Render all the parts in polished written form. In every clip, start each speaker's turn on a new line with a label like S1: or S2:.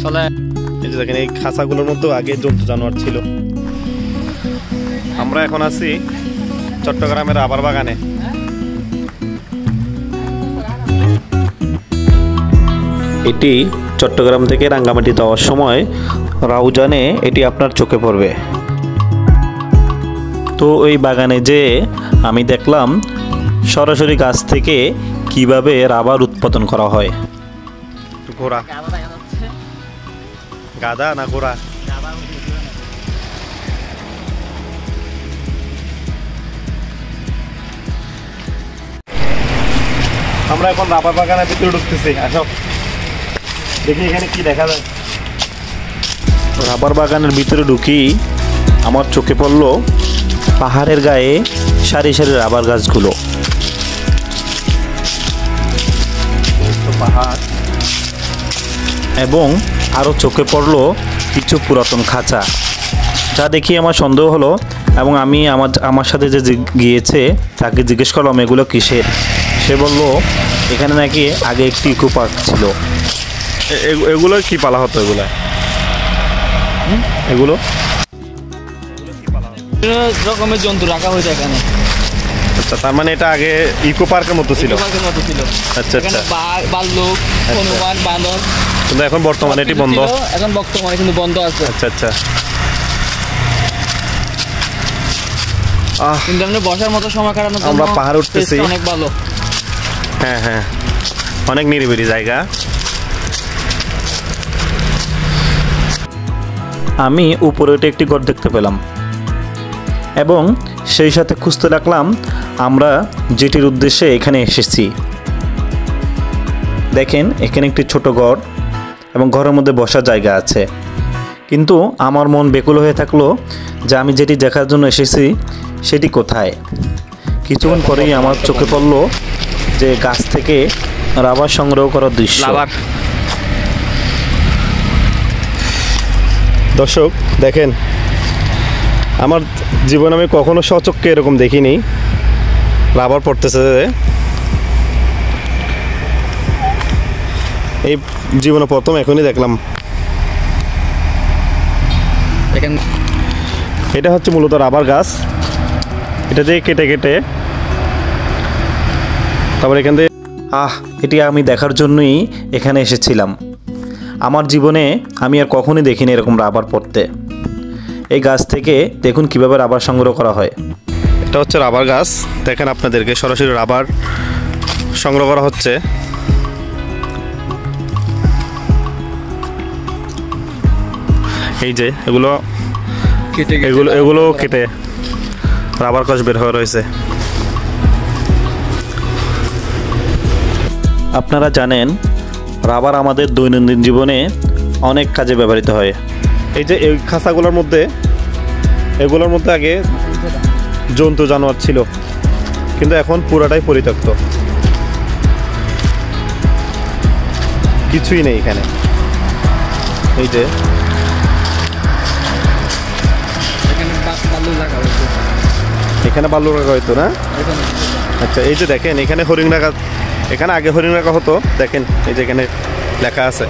S1: চলে।
S2: এই যে দেখেন এই খাঁচাগুলোর মধ্যে আগে জন্তু জানোয়ার ছিল। আমরা এখন আছি চট্টগ্রামের রাবার বাগানে। এটি চট্টগ্রাম থেকে রাঙ্গামাটি যাওয়ার সময় রাউজানে এটি আপনার চোখে পড়বে। তো ওই বাগানে যে আমি দেখলাম সরাসরি গাছ থেকে কিভাবে রাবার উৎপাদন করা হয়। ঘোড়া, গাধা না ঘোড়া? আমরা এখন রাবার বাগানের ভিতরে ঢুকতেছি। আসো দেখি এখানে কি দেখা যায়। রাবার বাগানের ভিতরে ঢুকি আমার চোখে পড়লো পাহাড়ের গায়ে সারি সারি রাবার গাছগুলো। পাহাড় এবং আরও চোখে পড়লো কিছু পুরাতন খাঁচা, যা দেখি আমার সন্দেহ হলো এবং আমি আমার সাথে যে গিয়েছে তাকে জিজ্ঞেস করলাম এগুলো কিসের। সে বলল এখানে নাকি আগে একটি ইকো পার্ক ছিল। এগুলো কি পালা হতো? এগুলো
S1: রকমের জন্তু রাখা হয়েছে এখানে।
S2: আচ্ছা, তার মানে এটা আগে ইকো পার্কের মতো ছিল। আচ্ছা আচ্ছা,
S1: ভাল্লুক, হনুমান, বানর।
S2: কিন্তু এখন বর্তমানে এটি বন্ধ।
S1: এখন বর্তমানে কিন্তু বন্ধ আছে।
S2: আচ্ছা আচ্ছা।
S1: কিন্তু আমরা বসার মতো সময় কাটানোর জন্য
S2: আমরা পাহাড় উঠতেছি,
S1: অনেক ভালো।
S2: হ্যাঁ হ্যাঁ, অনেক নিরিবিলি জায়গা। আমি উপরে উঠে একটি ঘর দেখতে পেলাম এবং সেই সাথে খুঁজতে লাগলাম আমরা যেটির উদ্দেশ্যে এখানে এসেছি। দেখেন এখানে একটি ছোট ঘর এবং ঘরের মধ্যে বসার জায়গা আছে, কিন্তু আমার মন বেকুল হয়ে থাকলো যে আমি যেটি দেখার জন্য এসেছি সেটি কোথায়। কিছুক্ষণ পরেই আমার চোখে পড়লো যে গাছ থেকে রাবার সংগ্রহ করার দৃশ্য। দর্শক দেখেন, আমার জীবনে আমি কখনো সচক্ষে এরকম দেখিনি। রাবার পড়তেছে এই জীবনে প্রথম, এখনই দেখলাম। এটা হচ্ছে মূলত রাবার গাছ। এটা দিয়ে কেটে কেটে তারপর এখান থেকে এটি আমি দেখার জন্যই এখানে এসেছিলাম। আমার জীবনে আমি আর কখনই দেখিনি এরকম রাবার পড়তে। এই গাছ থেকে দেখুন কিভাবে রাবার সংগ্রহ করা হয়। এটা হচ্ছে রাবার গাছ। দেখেন আপনাদেরকে সরাসরি রাবার সংগ্রহ করা হচ্ছে। এই যে এগুলো কেটে রাবার কষ বের হয়ে রয়েছে। আপনারা জানেন রাবার আমাদের দৈনন্দিন জীবনে অনেক কাজে ব্যবহৃত হয়। এই যে এই খাঁচাগুলোর মধ্যে, এগুলোর মধ্যে আগে জন্তু জানোয়ার ছিল, কিন্তু এখন পুরাটাই পরিত্যক্ত, কিছুই নেই এখানে। এই যে এখানে বালুর রাখা হইতো না? আচ্ছা, এই যে দেখেন এখানে হরিণ রাখা, এখানে আগে হরিণ রাখা হতো। দেখেন এই যে এখানে লেখা আছে।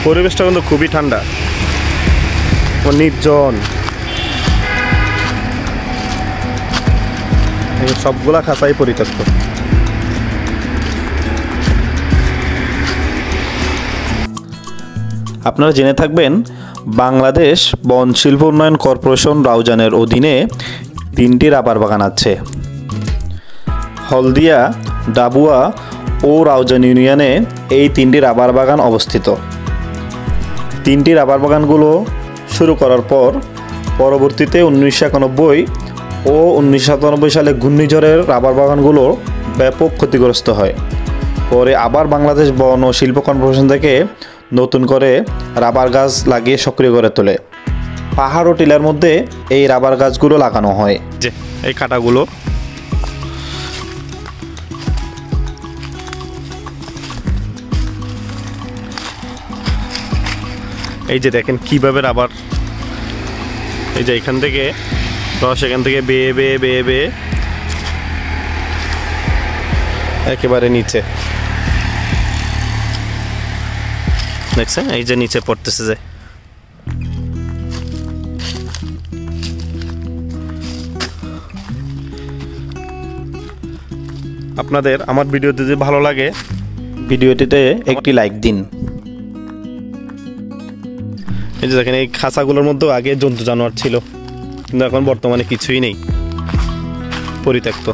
S2: পরিবেশটা কিন্তু খুবই ঠান্ডা ও নির্জন। সবগুলা খাঁচাই পরিত্যক্ত। আপনারা জেনে থাকবেন বাংলাদেশ বন শিল্প উন্নয়ন কর্পোরেশন রাউজানের অধীনে 3টি রাবার বাগান আছে। হলদিয়া, ডাবুয়া ও রাউজান ইউনিয়নে এই 3টি রাবার বাগান অবস্থিত। 3টি রাবার বাগানগুলো শুরু করার পর পরবর্তীতে 1991 ও 1997 সালে ঘূর্ণিঝড়ের রাবার বাগানগুলো ব্যাপক ক্ষতিগ্রস্ত হয়। পরে আবার বাংলাদেশ বন ও শিল্প কর্পোরেশন থেকে নতুন করে রাবার গাছ লাগিয়ে সক্রিয় করে তোলে। পাহাড় ও টিলার মধ্যে এই রাবার গাছগুলো লাগানো হয়। যে এই কাঁটাগুলো, এই যে দেখেন কিভাবে রাবার, এই যে এখান থেকে রস এখান থেকে বেয়ে বেয়ে বেয়ে বেয়ে একেবারে নিচে দেখছেন, এই যে নিচে পড়তেছে যে। আপনাদের আমার ভিডিওতে যদি ভালো লাগে ভিডিওটিতে একটি লাইক দিন। এই যে দেখেন, এই খাঁচাগুলোর মধ্যে আগে জন্তু জানোয়ার ছিল, কিন্তু এখন বর্তমানে কিছুই নেই, পরিত্যক্ত।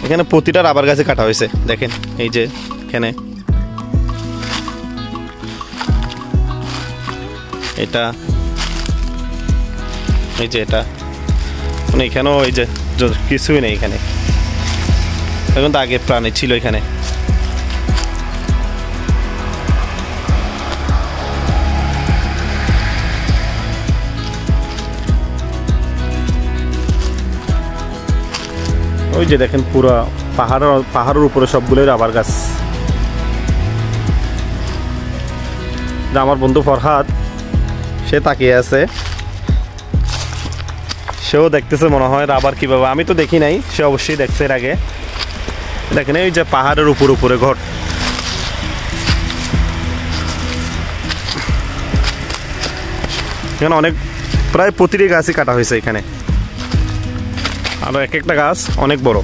S2: এখানে প্রতিটা রাবার গাছে কাটা হয়েছে, দেখেন এই যে এখানে এটা, এই যে এটা, মানে এখানেও এই যে কিছুই নেই এখানে। এখন তো আগে প্রাণী ছিল এখানে। ওই যে দেখেন পুরো পাহাড়ের উপরে সবগুলোই রাবার গাছ। আমার বন্ধু ফরহাদ সে তাকিয়ে আছে, সেও দেখতেছে মনে হয় রাবার কিভাবে, আমি তো দেখি নাই, সে অবশ্যই দেখছে এর আগে। দেখেন এই যে পাহাড়ের উপরে ঘর, এখানে অনেক, প্রায় প্রতিটি গাছই কাটা হয়েছে এখানে, আর এক একটা গাছ অনেক বড়।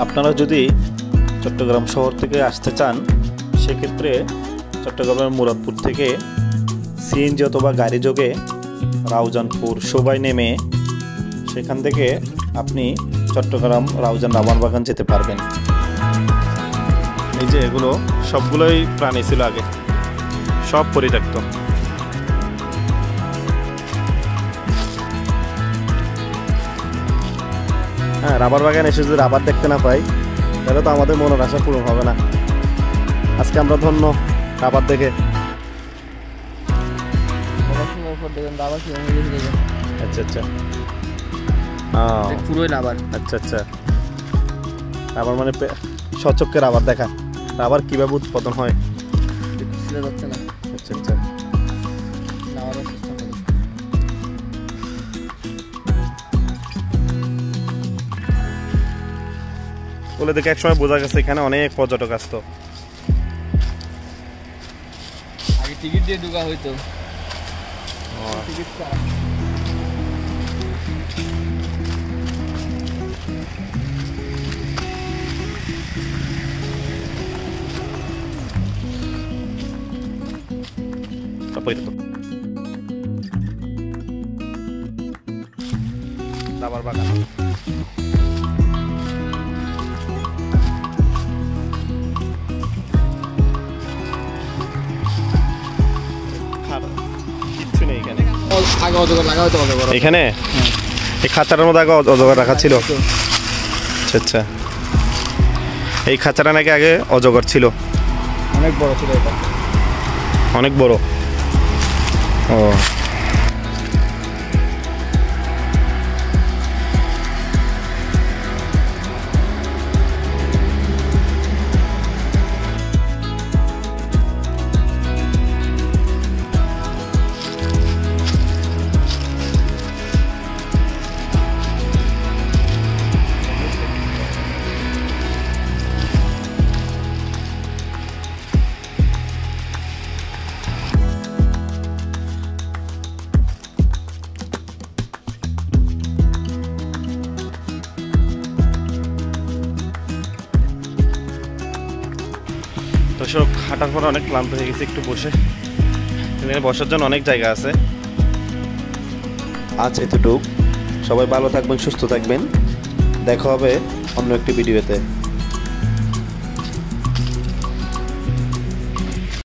S2: আপনারা যদি চট্টগ্রাম শহর থেকে আসতে চান, সেক্ষেত্রে চট্টগ্রামের মুরাদপুর থেকে সিএনজি অথবা গাড়ি যোগে রাউজানপুর সবাই নেমে সেখান থেকে আপনি চট্টগ্রাম রাউজান রাবার বাগান যেতে পারবেন। এই যে এগুলো সবগুলোই প্রাণী ছিল আগে, সব পরিত্যক্ত। হ্যাঁ, রাবার বাগান এসে যদি রাবার দেখতে না পাই তাহলে তো আমাদের মনের আশা পূরণ হবে না। আজকে আমরা ধন্য রাবার দেখে। আচ্ছা আচ্ছা,
S1: পুরোই রাবার।
S2: আচ্ছা আচ্ছা, রাবার মানে সচক্ষে রাবার দেখা, রাবার কিভাবে উৎপাদন হয়। আচ্ছা আচ্ছা, বলে দেখে একসময় বোঝা গেছে এখানে অনেক পর্যটক আসতো।
S1: আগে টিকিট দিয়ে ঢোকা হইতো।
S2: রাবার বাগান কিচ্ছু নেই এখানে,
S1: আগে অজগর লাগা হতো। অজগর
S2: এখানে এই খাঁচাটার মধ্যে আগে অজগর রাখা ছিল। আচ্ছা আচ্ছা, এই খাঁচাটা নাকি আগে অজগর ছিল,
S1: অনেক বড় ছিল এটা,
S2: অনেক বড়। ও দর্শক, হাঁটার পর অনেক ক্লান্ত হয়ে গেছে, একটু বসে, এখানে বসার জন্য অনেক জায়গা আছে। আজ এতটুক, সবাই ভালো থাকবেন, সুস্থ থাকবেন, দেখা হবে অন্য একটি ভিডিওতে।